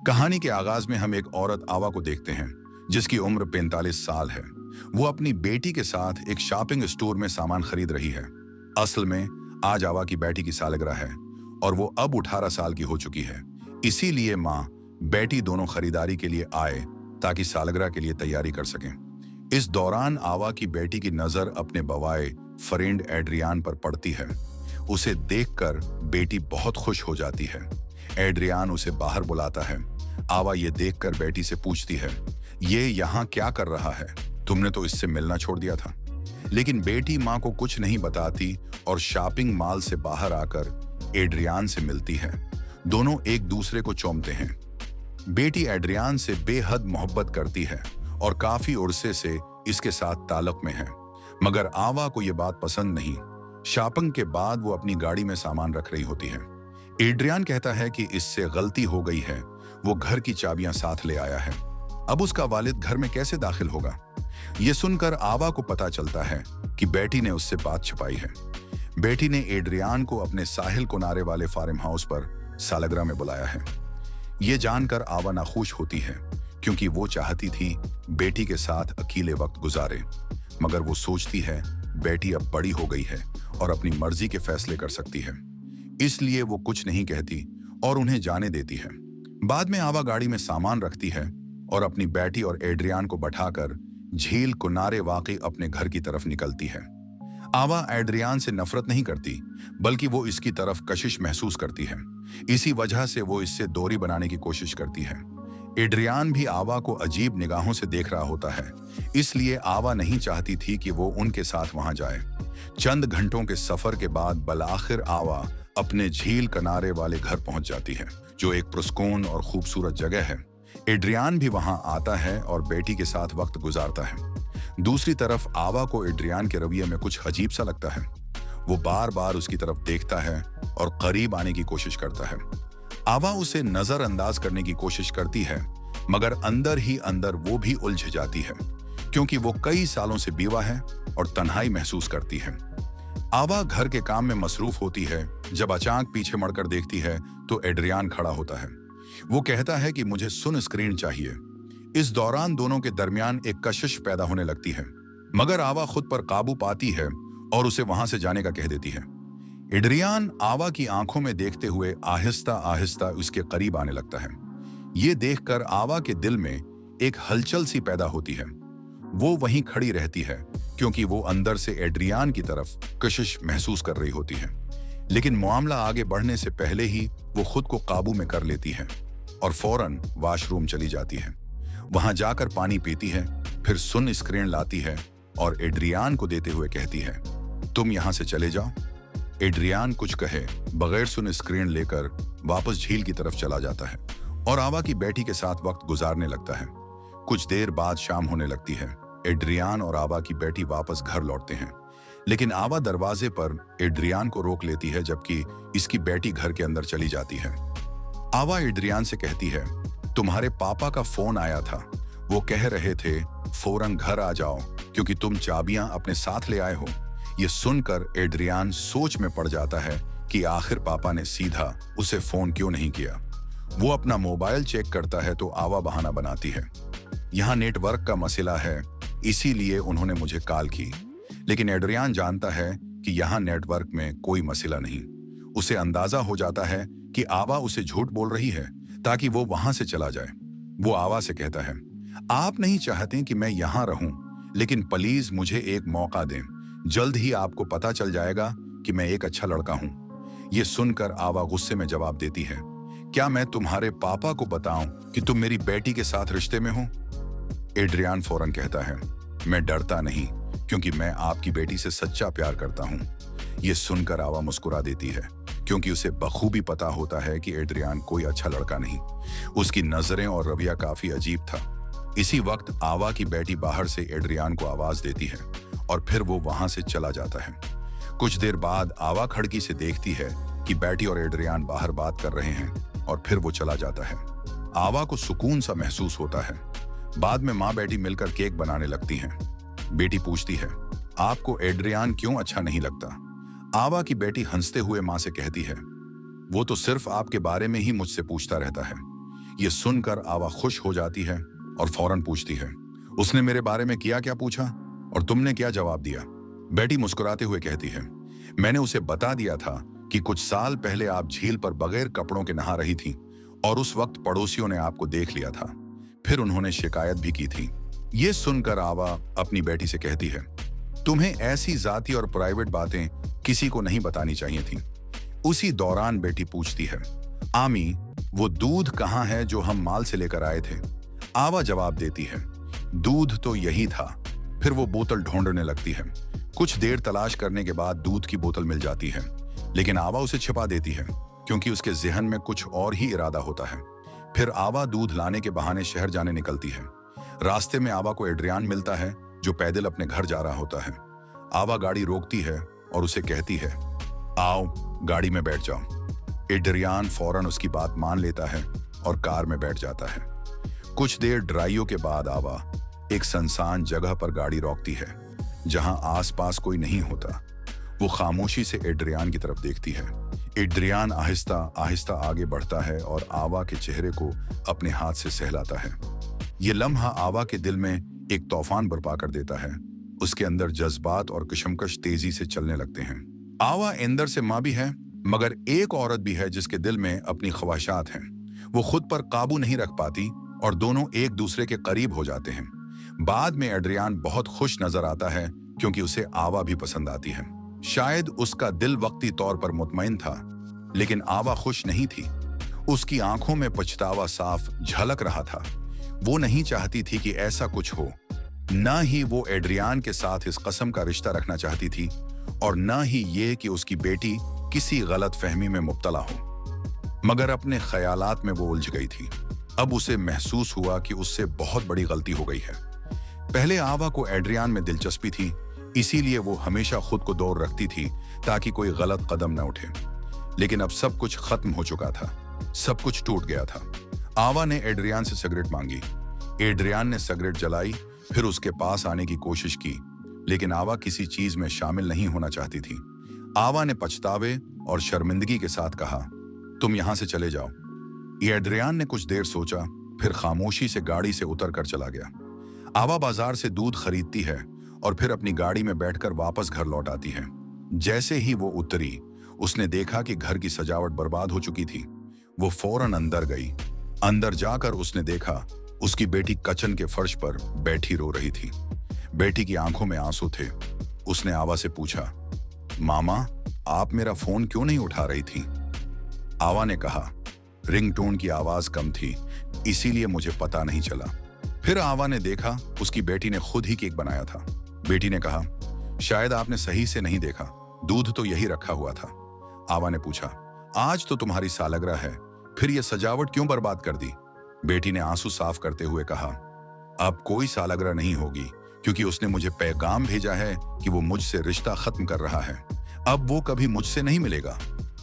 कहानी के आगाज में हम एक औरत आवा को देखते हैं जिसकी उम्र 45 साल है। वो अपनी बेटी के साथ एक शॉपिंग स्टोर में सामान खरीद रही है। असल में आज आवा की बेटी की सालगिरह है और वो अब 18 साल की हो चुकी है। इसीलिए माँ बेटी दोनों खरीदारी के लिए आए ताकि सालगिरह के लिए तैयारी कर सकें। इस दौरान आवा की बेटी की नजर अपने बवाए फ्रेंड एड्रियान पर पड़ती है। उसे देखकर बेटी बहुत खुश हो जाती है। एड्रियान उसे बाहर बुलाता है। आवा ये देखकर बेटी से पूछती है, ये यहाँ क्या कर रहा है? तुमने तो इससे मिलना छोड़ दिया था। लेकिन बेटी माँ को कुछ नहीं बताती और शॉपिंग मॉल से बाहर आकर एड्रियान से मिलती है। दोनों एक दूसरे को चूमते हैं। बेटी एड्रियान से बेहद मोहब्बत करती है और काफी उर्से से इसके साथ ताल्लुक में है। मगर आवा को यह बात पसंद नहीं। शॉपिंग के बाद वो अपनी गाड़ी में सामान रख रही होती है। एड्रियान कहता है कि इससे गलती हो गई है। वो घर की चाबियां साथ ले आया है। अब उसका वालिद घर में कैसे दाखिल होगा? ये सुनकर आवा को पता चलता है कि बेटी ने उससे बात छिपाई है। बेटी ने एड्रियान को अपने साहिल किनारे वाले फार्म हाउस पर सालगिरह में बुलाया है। ये जानकर आवा नाखुश होती है क्योंकि वो चाहती थी बेटी के साथ अकेले वक्त गुजारे। मगर वो सोचती है बेटी अब बड़ी हो गई है और अपनी मर्जी के फैसले कर सकती है। इसलिए वो कुछ नहीं कहती और उन्हें जाने देती है। बाद में आवा गाड़ी में सामान रखती है और अपनी बेटी और एड्रियान को बैठाकर झील किनारे वाक़ई अपने घर की तरफ निकलती है। आवा एड्रियान से नफरत नहीं करती, बल्कि वो इसकी तरफ कशिश महसूस करती है। इसी वजह से वो इससे दूरी बनाने की कोशिश करती है। एड्रियान भी आवा को अजीब निगाहों से देख रहा होता है, इसलिए आवा नहीं चाहती थी कि वो उनके साथ वहां जाए। चंद घंटों के सफर के बाद बलाखिर आवा अपने झील किनारे वाले घर पहुंच जाती है, जो एक पुरस्कून और खूबसूरत जगह है। एड्रियान भी वहां आता है और बेटी के साथ वक्त गुजारता है। दूसरी तरफ आवा को एड्रियान के रवैये में कुछ अजीब सा लगता है। वो बार बार उसकी तरफ देखता है और करीब आने की कोशिश करता है। आवा उसे नजरअंदाज करने की कोशिश करती है, मगर अंदर ही अंदर वो भी उलझ जाती है क्योंकि वो कई सालों से बीवा है और तन्हाई महसूस करती है। आवा घर के काम में मसरूफ होती है। जब अचानक पीछे मुड़कर देखती है तो एड्रियान खड़ा होता है। वो कहता है कि मुझे सुन स्क्रीन चाहिए। इस दौरान दोनों के दरमियान एक कशिश पैदा होने लगती है, मगर आवा खुद पर काबू पाती है और उसे वहां से जाने का कह देती है। एड्रियान आवा की आंखों में देखते हुए आहिस्ता आहिस्ता उसके करीब आने लगता है। ये देखकर आवा के दिल में एक हलचल सी पैदा होती है। वो वहीं खड़ी रहती है क्योंकि वो अंदर से एड्रियान की तरफ कशिश महसूस कर रही होती है। लेकिन मामला आगे बढ़ने से पहले ही वो खुद को काबू में कर लेती है और फौरन वॉशरूम चली जाती है। वहां जाकर पानी पीती है, फिर सुन स्क्रीन लाती है और एड्रियान को देते हुए कहती है, तुम यहां से चले जाओ। एड्रियान कुछ कहे बगैर सुन स्क्रीन लेकर वापस झील की तरफ चला जाता है और आवा की बेटी के साथ वक्त गुजारने लगता है। कुछ देर बाद शाम होने लगती है। एड्रियान और आवा की बेटी वापस घर लौटते हैं, लेकिन आवा दरवाजे पर एड्रियान को रोक लेती है जबकि इसकी बेटी घर के अंदर चली जाती है। आवा एड्रियान से कहती है, तुम्हारे पापा का फोन आया था। वो कह रहे थे फौरन घर आ जाओ क्योंकि तुम चाबियां अपने साथ ले आए हो। ये सुनकर एड्रियान सोच में पड़ जाता है कि आखिर पापा ने सीधा उसे फोन क्यों नहीं किया। वो अपना मोबाइल चेक करता है तो आवा बहाना बनाती है, यहाँ नेटवर्क का मसला है, इसीलिए उन्होंने मुझे कॉल की। लेकिन एड्रियान जानता है कि यहाँ नेटवर्क में कोई मसला नहीं। उसे अंदाजा हो जाता है कि आवा उसे झूठ बोल रही है ताकि वो वहां से चला जाए। वो आवा से कहता है, आप नहीं चाहते कि मैं यहाँ रहूं, लेकिन प्लीज मुझे एक मौका दें। जल्द ही आपको पता चल जाएगा कि मैं एक अच्छा लड़का हूं। ये सुनकर आवा गुस्से में जवाब देती है, क्या मैं तुम्हारे पापा को बताऊं कि तुम मेरी बेटी के साथ रिश्ते में हो? एड्रियान फौरन कहता है, मैं डरता नहीं क्योंकि मैं आपकी बेटी से सच्चा प्यार करता हूं। ये सुनकर आवा मुस्कुरा देती है क्योंकि उसे बखूबी पता होता है कि एड्रियान कोई अच्छा लड़का नहीं। उसकी नजरें और रवैया काफी अजीब था। इसी वक्त आवा की बेटी बाहर से एड्रियान को आवाज देती है और फिर वो वहां से चला जाता है। कुछ देर बाद आवा खिड़की से देखती है कि बेटी और एड्रियान बाहर बात कर रहे हैं और फिर वो चला जाता है। आवा को सुकून सा महसूस होता है। बाद में माँ बेटी मिलकर केक बनाने लगती हैं। बेटी पूछती है, आपको एड्रियान क्यों अच्छा नहीं लगता? आवा की बेटी हंसते हुए माँ से कहती है, वो तो सिर्फ आपके बारे में ही मुझसे पूछता रहता है। ये सुनकर आवा खुश हो जाती है और फौरन पूछती है, उसने मेरे बारे में किया क्या पूछा और तुमने क्या जवाब दिया? बेटी मुस्कुराते हुए कहती है, मैंने उसे बता दिया था कि कुछ साल पहले आप झील पर बगैर कपड़ों के नहा रही थी और उस वक्त पड़ोसियों ने आपको देख लिया था। फिर उन्होंने शिकायत भी की थी। ये सुनकर आवा अपनी बेटी से कहती है, तुम्हें ऐसी जाती और प्राइवेट बातें किसी को नहीं बतानी चाहिए थी। उसी दौरान बेटी पूछती है, आमी, वो दूध कहाँ है जो हम माल से लेकर आए थे? आवा जवाब देती है, दूध तो यही था। फिर वो बोतल ढूंढने लगती है। कुछ देर तलाश करने के बाद दूध की बोतल मिल जाती है, लेकिन आवा उसे छिपा देती है क्योंकि उसके जहन में कुछ और ही इरादा होता है। फिर आवा दूध लाने के बहाने शहर जाने निकलती है। रास्ते में आवा को एड्रियान मिलता है जो पैदल अपने घर जा रहा होता है। आवा गाड़ी रोकती है और उसे कहती है, आओ गाड़ी में बैठ जाओ। एड्रियान फौरन उसकी बात मान लेता है और कार में बैठ जाता है। कुछ देर ड्राइव के बाद आवा एक सुनसान जगह पर गाड़ी रोकती है जहां आसपास कोई नहीं होता। वो खामोशी से एड्रियान की तरफ देखती है। एड्रियान आहिस्ता आहिस्ता आगे बढ़ता है और आवा के चेहरे को अपने हाथ से सहलाता है। ये लम्हा आवा के दिल में एक तूफान बर्पा कर देता है। उसके अंदर जज्बात और कशमकश तेजी से चलने लगते हैं। आवा अंदर से माँ भी है, मगर एक औरत भी है जिसके दिल में अपनी ख्वाहिशात हैं। वो खुद पर काबू नहीं रख पाती और दोनों एक दूसरे के करीब हो जाते हैं। बाद में एड्रियान बहुत खुश नजर आता है क्योंकि उसे आवा भी पसंद आती है। शायद उसका दिल वक्ती तौर पर मुतमईन था, लेकिन आवा खुश नहीं थी। उसकी आंखों में पछतावा साफ झलक रहा था। वो नहीं चाहती थी कि ऐसा कुछ हो। न ही वो एड्रियान के साथ इस कसम का रिश्ता रखना चाहती थी और न ही ये कि उसकी बेटी किसी गलत फहमी में मुब्तला हो। मगर अपने ख्यालात में वो उलझ गई थी। अब उसे महसूस हुआ कि उससे बहुत बड़ी गलती हो गई है। पहले आवा को एड्रियान में दिलचस्पी थी, इसीलिए वो हमेशा खुद को दूर रखती थी ताकि कोई गलत कदम न उठे। लेकिन अब सब कुछ खत्म हो चुका था। सब कुछ टूट गया था। आवा ने एड्रियान से सिगरेट मांगी। एड्रियान ने सिगरेट जलाई, फिर उसके पास आने की कोशिश की, लेकिन आवा किसी चीज में शामिल नहीं होना चाहती थी। आवा ने पछतावे और शर्मिंदगी के साथ कहा, तुम यहां से चले जाओ। एड्रियान ने कुछ देर सोचा, फिर खामोशी से गाड़ी से उतर कर चला गया। आवा बाजार से दूध खरीदती है और फिर अपनी गाड़ी में बैठकर वापस घर लौट आती है। जैसे ही वो उतरी, उसने देखा कि घर की सजावट बर्बाद हो चुकी थी। वो फौरन अंदर गई। अंदर जाकर उसने देखा उसकी बेटी किचन के फर्श पर बैठी रो रही थी। बेटी की आंखों में आंसू थे। उसने आवा से पूछा, मामा, आप मेरा फोन क्यों नहीं उठा रही थी? आवा ने कहा, रिंगटोन की आवाज कम थी, इसीलिए मुझे पता नहीं चला। फिर आवा ने देखा उसकी बेटी ने खुद ही केक बनाया था। बेटी ने कहा, शायद आपने सही से नहीं देखा, दूध तो यही रखा हुआ था। आवा ने पूछा, आज तो तुम्हारी सालगिरह है, फिर यह सजावट क्यों बर्बाद कर दी? बेटी ने आंसू साफ करते हुए कहा, अब कोई सालगिरह नहीं होगी क्योंकि उसने मुझे पैगाम भेजा है कि वो मुझसे रिश्ता खत्म कर रहा है। अब वो कभी मुझसे नहीं मिलेगा।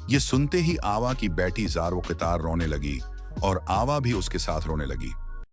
ये सुनते ही आवा की बेटी जार व कितार रोने लगी और आवा भी उसके साथ रोने लगी।